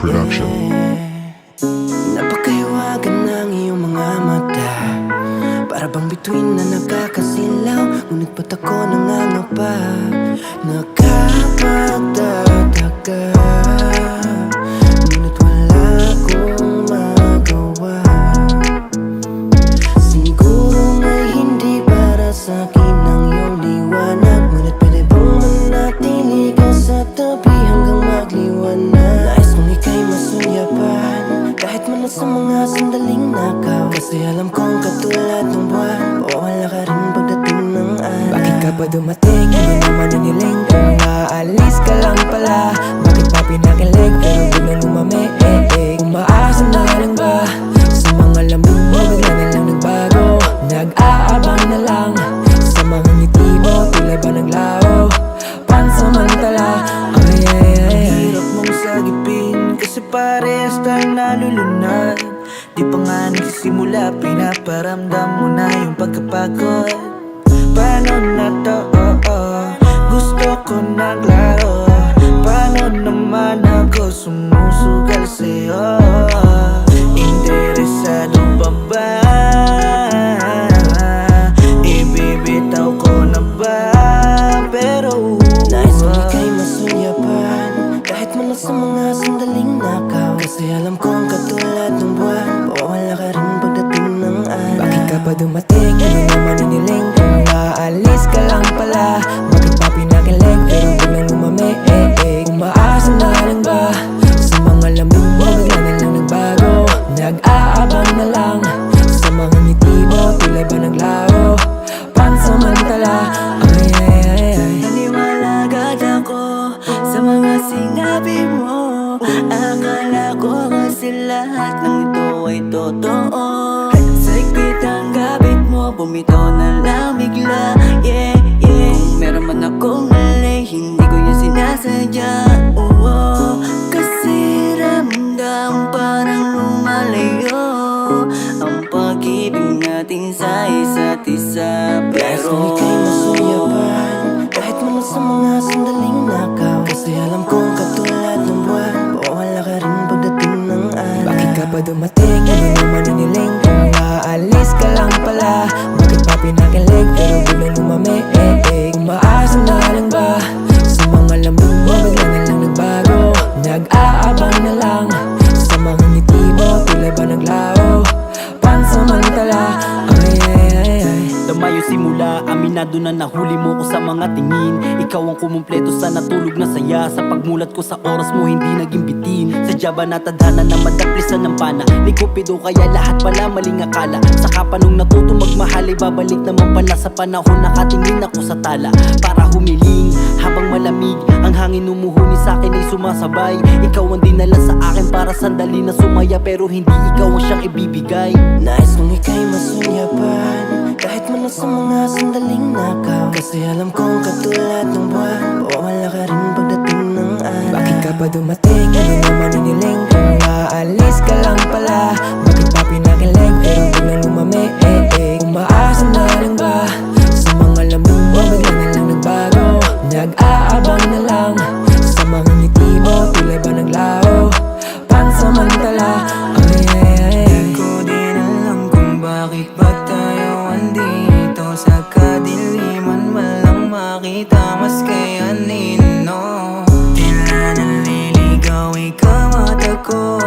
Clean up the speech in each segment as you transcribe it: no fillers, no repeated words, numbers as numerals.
Production. Napakahiwagan ng iyong mga mata, para bang bituin na nakakasilaw. Ngunit ba't ako nangangapa, nakapagtataka, ngunit wala akong magawa. Siguro nga'y hindi para sa'kin ang iyong liwanag, ngunit pwede bang manatili ka sa tabi hanggang magliwanag? Nais kong ika'y masunyapan, kahit man sa mga sandaling nakaw. Kasi alam kong katulad ng buwan, mawala ka rin pagdating ng araw. Bakit ka pa dumating? Hindi naman iniling kung aalis ka lang pala. Bakit pa pinakilig pero biglang lumami? Umaasa na lang ba? Sa mga lambing mo bigla na lang nagbago. Nag-aabang na lang sa mga ngiti mo, tila ba naglaho? Pansamantala, hirap mong sagipin, kasi parehas tayong nalulunod. Di pa nga nagsisimula, pinaparamdam mo na yung pagkapagod. Paano na to? Gusto ko naglaro. Paano naman ako sumusugal sa'yo? Interesado pa ba? Ibibitaw ko na ba? Pero nais kong ika'y masunyapan, kahit man sa mga sandaling nakaw. Kasi alam kong katulad ng buwan, mawala ka rin pagdating ng araw. Bakit ka pa dumating? Hindi naman iniling kung aalis ka lang pala. Bakit pa pinakilig pero biglang lumami? Umaasa na lang ba? Sa mga lambing mo bigla na lang nagbago. Nag-aabang na lang sa mga ngiti mo, tila ba naglaho? Pansamantala, naniwala agad ako sa mga sinabi mo. Akala ko kasi lahat ng ito ay totoo. Sa higpit ang gabit mo, bumitaw na lang bigla. Kung meron man akong mali, hindi ko yun sinasadya. Kasi ramdam parang lumalayo ang pag-ibig natin sa isa't isa. Pero nais kong ika'y masunyapan, kahit man sa mga sandaling nakaw. Kasi alam kong katulad ng buwan, mawala ka rin pagdating ng araw. Bakit ka pa dumating? Hindi naman iniling kung aalis ka lang pala. Bakit pa pinakilig pero biglang lumami? Umaasa na lang ba? Sa mga lambing mo bigla na lang nagbago. Nag-aabang na lang sa mga ngiti mo, tila ba naglaho? Pansamantala, Damayo simula, aminado na nahuli mo ko sa mga tingin. Ikaw ang kumumpleto sa natulog na saya. Sa pagmulat ko sa oras mo hindi naging bitin. Sadya ba natadhana na madaplisan ng pana? Ni Cupido kaya lahat pala maling akala. Saka pa nung natuto magmahal ay babalik naman pala sa panahon. Nakatingin ako sa tala para humiling habang malamig ang hangin umuhuni sa akin ay sumasabay. Ikaw ang dinala sa akin para sandali na sumaya, pero hindi ikaw ang siyang ibibigay. nais kong ika'y masunyapan, kahit man sa mga sandaling nakaw. Kasi alam kong katulad ng buwan, mawala ka rin pagdating ng araw. Bakit ka pa dumating? Hindi naman iniling kung aalis ka lang pala. Bakit pa pinakilig pero biglang lumami? Umaasa na lang ba? Sa mga lambing mo bigla na lang nagbago. Nag-aabang na lang sa mga ngiti mo, tila ba naglaho? Pansamantala, di ko din alam kung bakit ba tayo andito sa kadiliman, walang makita mas kaya nino. Tila naliligaw ikaw mata ko,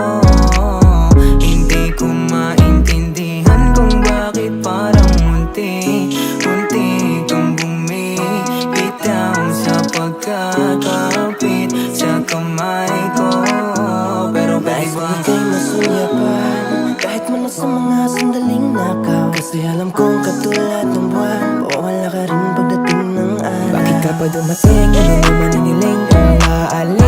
hindi ko maintindihan kung bakit parang unti-unti kang bumibitaw sa pagkakapit sa kamay ko. Pero nais kong ika'y masunyapan, kahit man sa mga sandaling nakaw. Kasi alam kong katulad ng buwan, mawala ka rin pagdating ng araw. Bakit ka pa dumating? Hindi naman iniling kung aalis